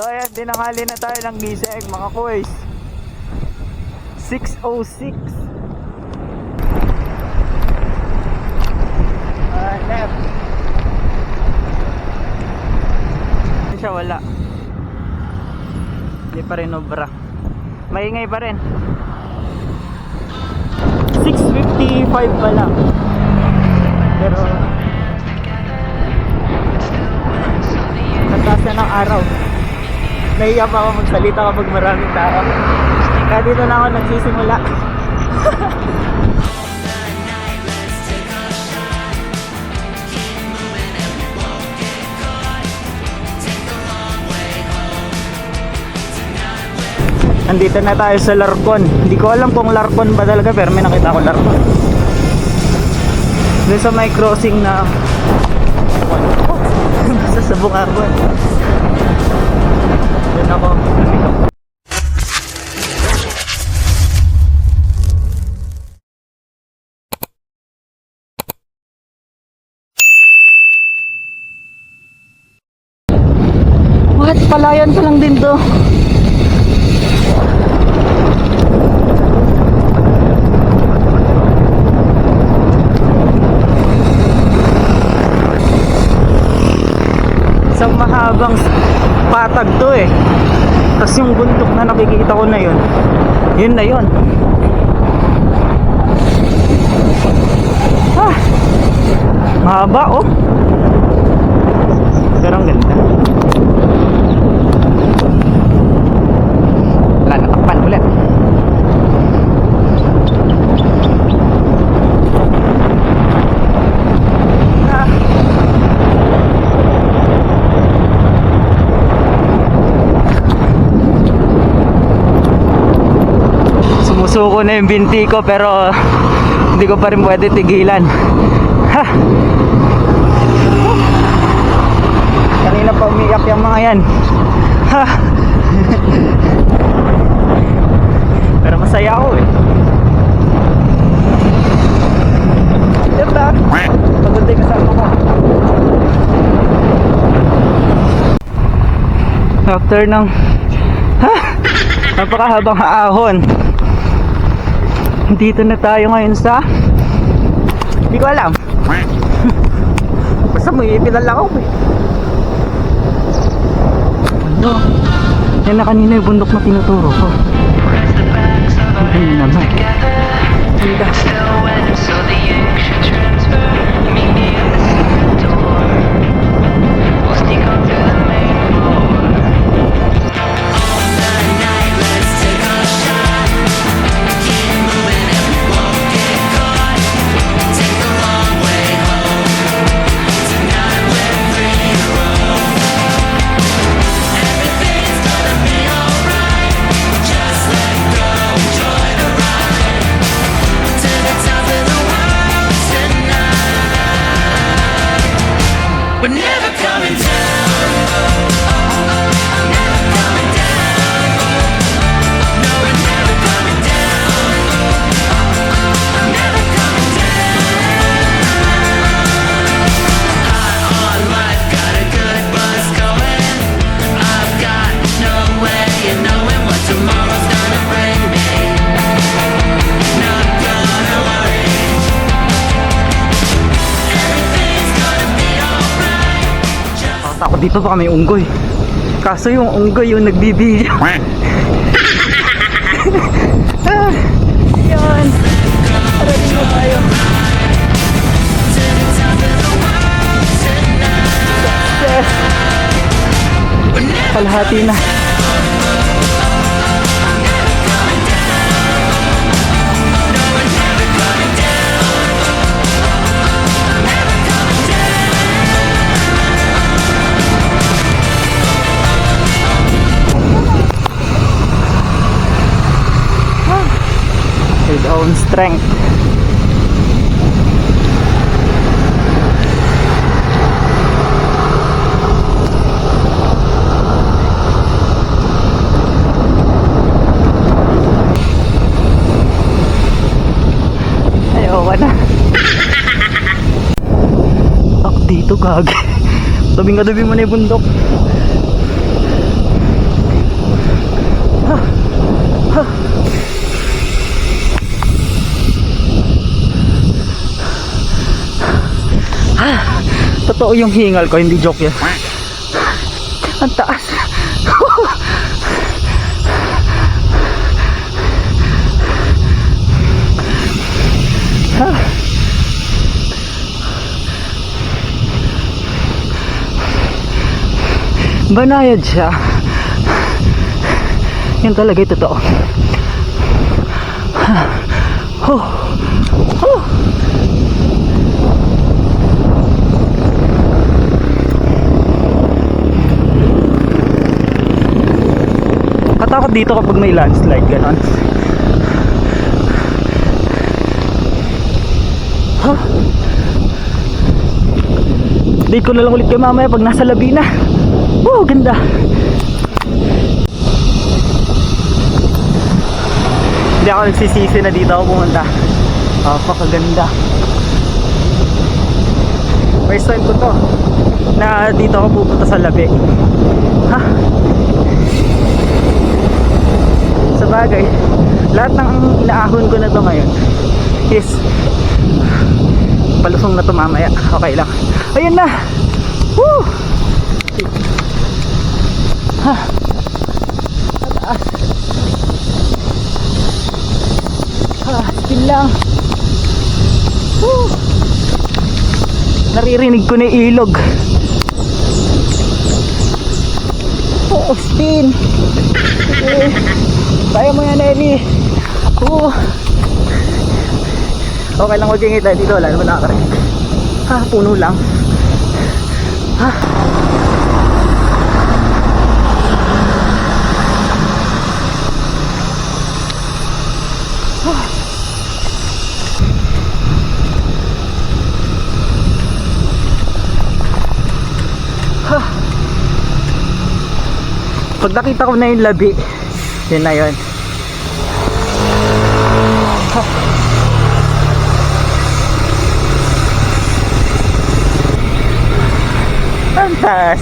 So ayan, dinanghali na tayo ng gising mga koys. 6:06. Left. Hindi siya, wala. Hindi pa rin obra. Maingay pa rin. 6:55 pa lang. Pero nataas na ng araw. Nahiya pa ako magsalita kapag maraming tao. Kaya dito na ako nagsisimula. Andito na tayo sa Larcon. Hindi ko alam kung Larcon ba talaga, pero may nakita ko Larcon. Doon sa may crossing na sa Sabungagon. Doon ako. What? Palayan pa lang din to. Isang mahabang patag to eh. Tapos yung bundok na nakikita ko na yun, yun na yun. Ah, mahaba oh. Pero ang ganda. Wala, natakpan ulit. Sumusuko na yung binti ko pero hindi ko pa rin pwede tigilan. Ha! Kanina pa umiyak yung mga yan. Ha! Pero masaya ako eh. Diba? Pagod din kasama ko. After ng napakahabang ahon, dito na tayo ngayon sa, hindi ko alam. Basta may ipinal ako eh. Ano? Yan na kanina yung bundok na tinuturo ko. Ano naman? Ganda. We're never coming down. Never coming down. No, we're never coming down. Never coming down. High on life, got a good buzz going. I've got no way of knowing what tomorrow's gonna bring me. Not gonna worry. Everything's gonna be alright. Ako dito baka may unggoy. Kaso yung unggoy yung nagbibigay. Yan. Parating na tayo. Yes. Kalahati na. With own strength. Ayaw na. Tak dito gagi. Tabing-katabi mo na yung bundok. Totoo yung hingal ko, hindi joke yan. Ang taas. Banayad siya. Yan talaga yung totoo. Oh. Oh. Katakot dito kapag may landslide, ganon. Huh? Date ko na lang ulit kayo mamaya pag nasa labi na. Oh, ganda. Hindi ako nagsisisi na dito ako pumunta. Pakaganda. First time ko to na dito ako pupunta sa labi. Ha? Sa bagay, lahat ng inaahon ko na to ngayon is palusong na to mamaya. Okay lang. Ayun na. Woo! Ha. Mataas. Ha, spin lang. Woo! Naririnig ko na yung ilog. Oh, spin. Okay. Kaya mo yan, Ellie. Okay lang magkingita dito. Wala naman nakakarinig. Ha, puno lang. Ha. Pag nakita ko na yung labi, yun na yun. Antas.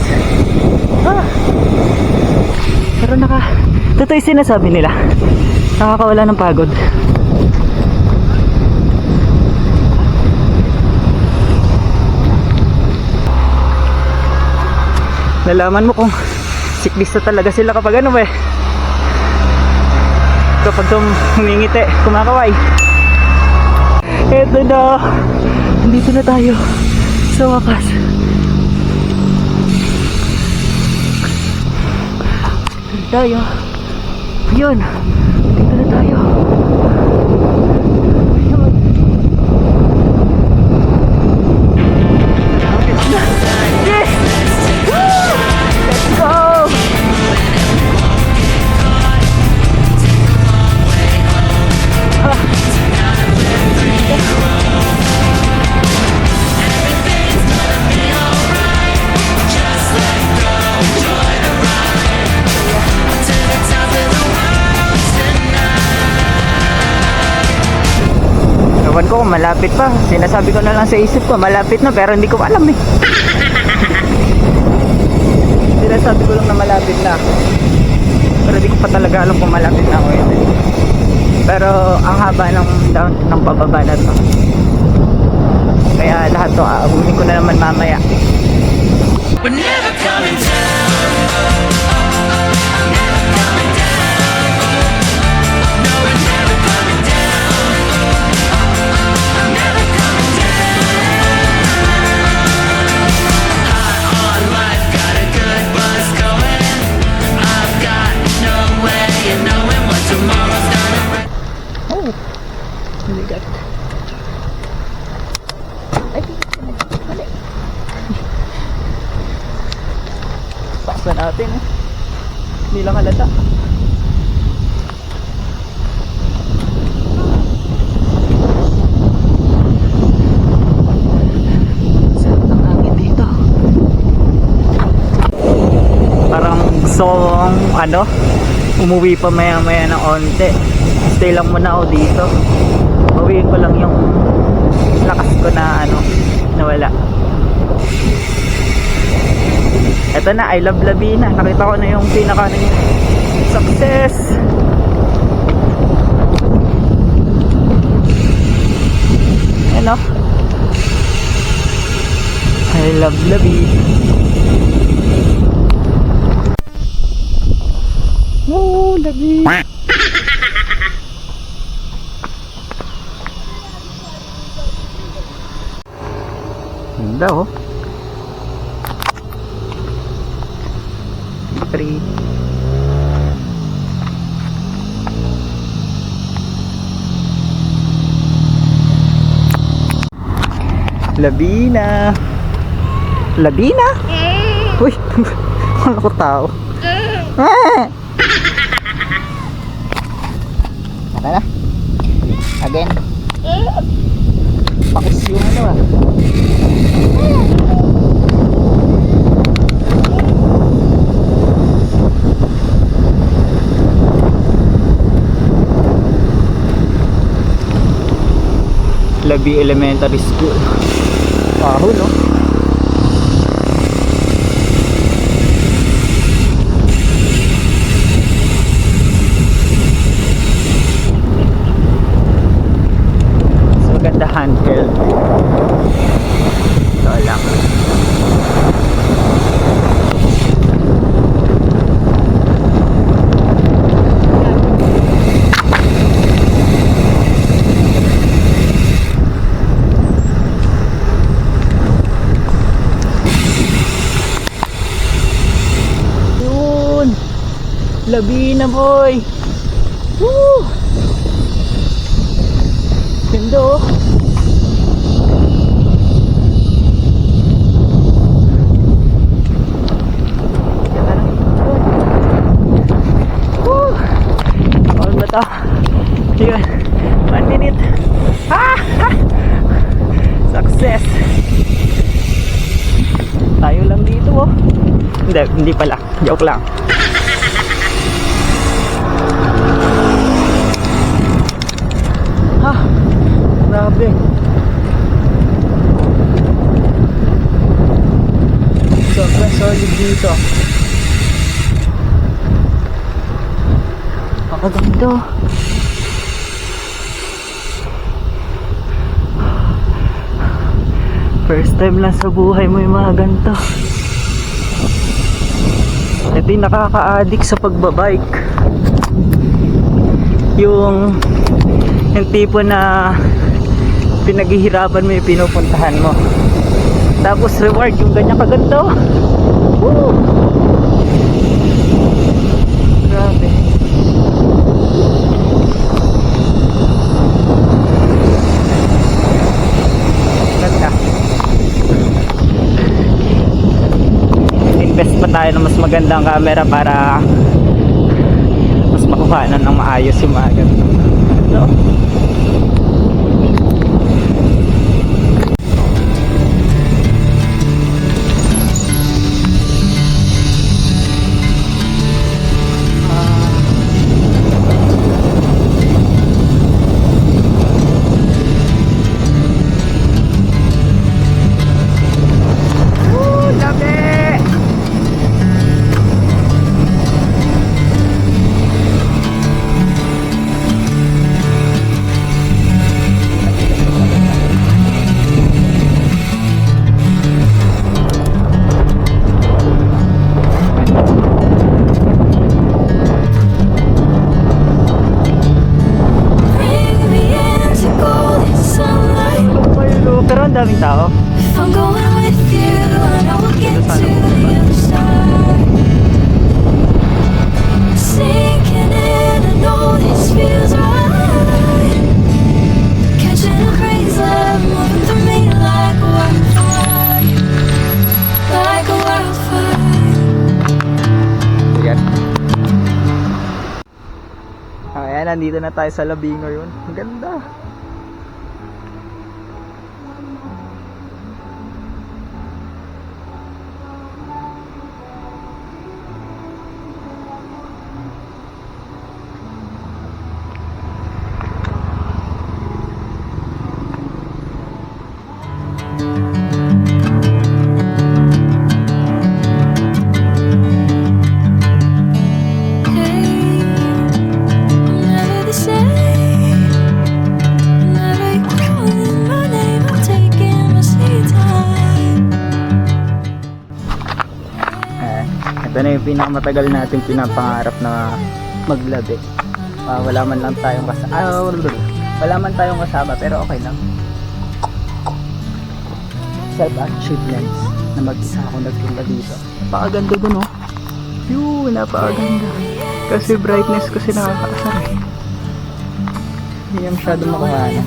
Pero totoo yung sinasabi nila, nakakawala ng pagod. Nalaman mo kung siklista talaga sila kapag ano ba eh, kapag humingiti, kumakaway. Eto na, dito na tayo sa wakas. Dito tayo. Yun, dito na tayo. Yun. Yes! Woo! Let's go! Ewan ko kung malapit pa. Sinasabi ko na lang sa isip ko, malapit na, pero hindi ko alam eh. Sinasabi ko lang na malapit na, pero hindi ko pa talaga alam kung malapit na ako yun. Pero ang haba ng down, ng bababa na to. Kaya lahat to aabunin ko na naman mamaya. We're never coming down. Never coming down. No, we're never coming down. Never coming down. High on life, got a good buzz going. I've got no way of knowing what tomorrow's gonna bring. Oh, really good. Ay, mali. Paksa natin eh. Hindi lang halata. Sarap ng hangin dito. Parang gustong umuwi pa maya maya ng onte. Stay lang muna ako dito. Bawiin ko lang yung lakas ko na nawala. Eto na, I love Labina. Nakita ko na yung pinaka success. Ano? I I love Labi. Woo, Labi. Ganda oh. 3. Labina. Labina? Uy, wala ko tao. Naka na. Again. Pakis yung ano ah. Labi Elementary School. Paho, no? Mas maganda handheld. Ito lang. Labina boy. Woo! Ganda oh. Woo! All ba to? Yun. 1 minute. Ah! Success. Tayo lang dito oh. Hindi pala. Joke lang. Grabe. Sobrang solid dito. Pakaganda. First time lang sa buhay mo yung mga ganito. Ito yung nakaka-addict sa pagbabike. Yung tipo na pinaghihirapan mo yung pinupuntahan mo, tapos reward yung ganyan kaganda. Woo! Grabe. Ganda. Invest pa tayo ng mas magandang camera para mas makuhanan ng maayos yung mga ganito. No? Daming tao. If I'm going with you, I know we'll get to the other side. Sinking in, I know this feels right. Catching a breeze, love moving through me like a wildfire, like a wildfire. Ayan. Ayan, nandito na tayo sa Labi ngayon. Ang ganda. Ito na yung pinakamatagal natin pinapangarap na maglabi. Wala man lang tayong kasama. Wala man tayong kasama pero okay lang. Self-achievements na mag-isa ako nagpunta dito. Napakaganda dun, no? Yun, napakaganda. Kasi brightness kasi nakakaasar eh. Hindi niya masyado makuhanan.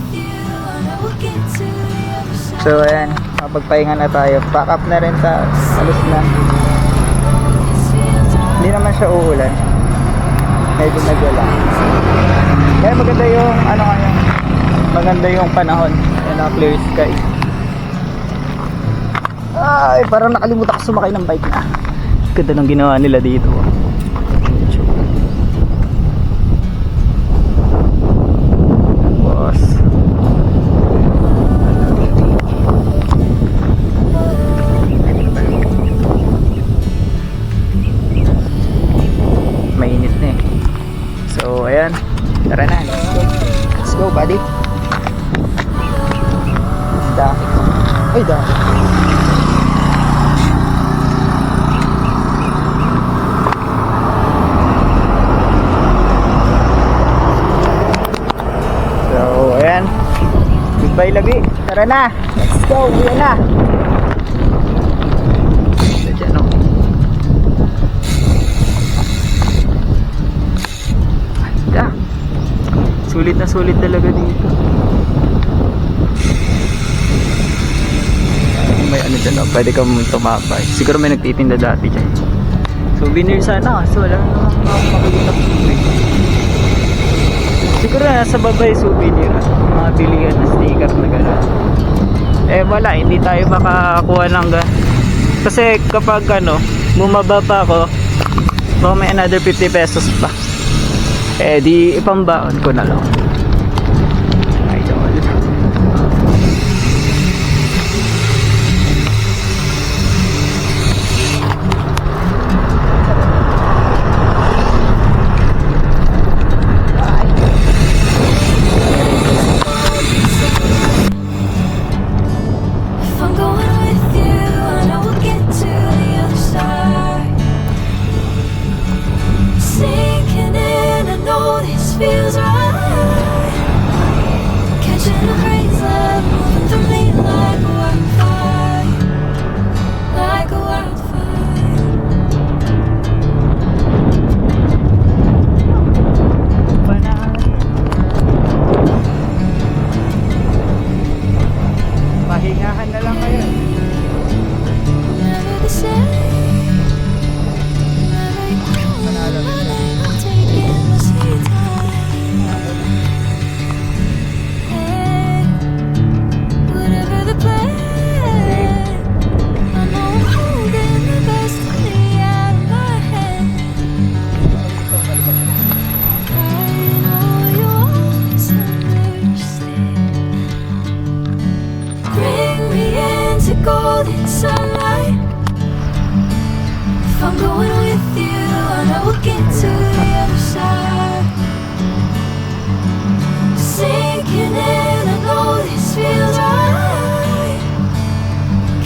So ayan, mapagpahinga na tayo. Pack up na rin tayo. Alos na. Hindi naman siya uulan. Medyo nagwala. Kaya maganda yung ano kaya. Maganda yung panahon. Ayan ang clear sky. Ay, parang nakalimutan ko sumakay ng bike na. Ganda ng ginawa nila dito. Boss. Mainit na eh. So, ayan. Tara na. Let's go, buddy. Dami. Ay, dami. So, ayan. Goodbye, Labi. Tara na. Let's go. Ayan na. Diyan, no? Ganda. Sulit na sulit talaga dito. May ano dyan, no? Pwede kang tumapay. Siguro may nagtitinda dati dyan. Souvenir sana kasi wala namang makikita souvenir. Siguro nasa baba yung souvenir, mga bilihan na sticker na gano'n. Eh wala, hindi tayo makakuha ng kasi kapag ano, bumaba pa ako, baka may another 50 pesos pa. Eh di ipambaon ko na lang. Idol. If I'm going with you, I know we'll get to the other side. Sinking in, I know this feels right. Catching a breeze, love moving through me like a wildfire, like a wildfire. Pahingahan na lang kayo. Never the same. Never you come, I'm taking my sweet time. Hey, whatever the plan, I know I'm holding the best of me out of my hand. I know you always understand. Bring me into golden sunlight. If I'm going with you, I know we'll get to the other side. Sinking in, I know this feels right.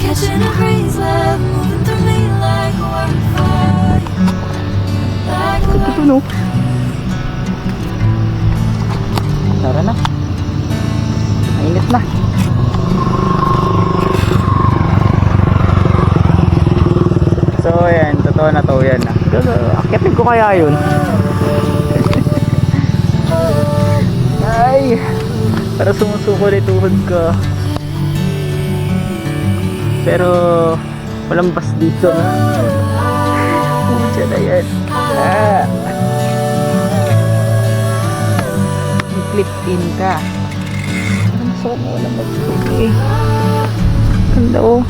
Catching a breeze, love moving through me like a wildfire, like a wildfire. Tunog. Tara na. Mainit na. So ayan, totoo na to yan. Akitin ko kaya yun. Ay, para sumusuko na tuhod ko. Pero walang bus dito na. Diyan na yan. Clip in ka. Parang masakot mo walang mag-clip eh. Ganda oh.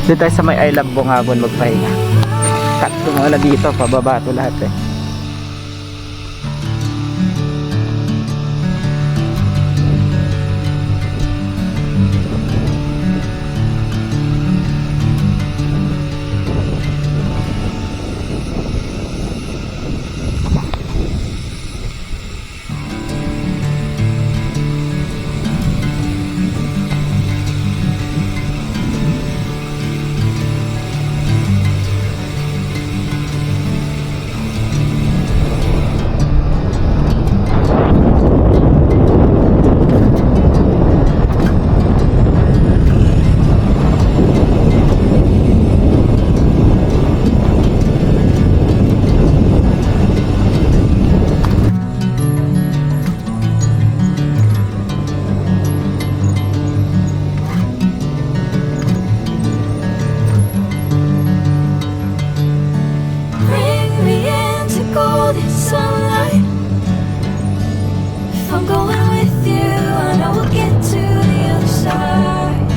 Doon tayo sa may I Love Bungabon magpahinga. Cut ko muna dito, pababa to lahat eh. this sunlight. If I'm going with you, I know we'll get to the other side.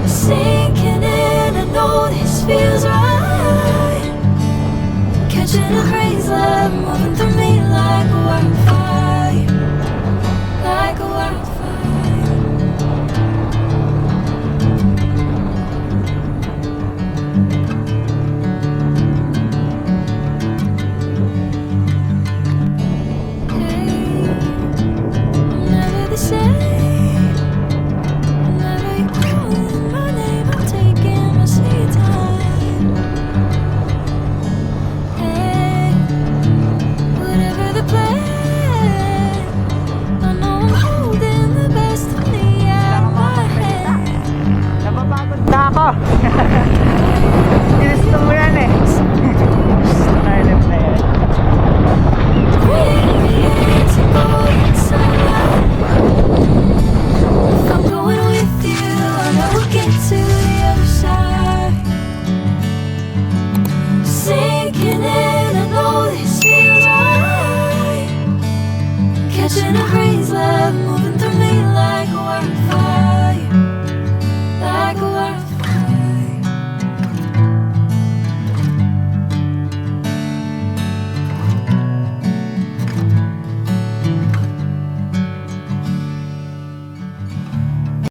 Sinking in, I know this feels right. Catching a crazy love moving through me like a wildfire, like a wildfire. Never the same. Whenever you're calling my name, I'm taking my sweet time. Hey, whatever the plan, I know I'm holding the best of me at my hand. Napapagod na ako. Ginusto mo yan eh. Silent na yan. It's a golden sunlight. If I'm going with you, I know we'll get to the other side. Sinking in, I know this feels right. Catching a crazy love moving through me like a wildfire.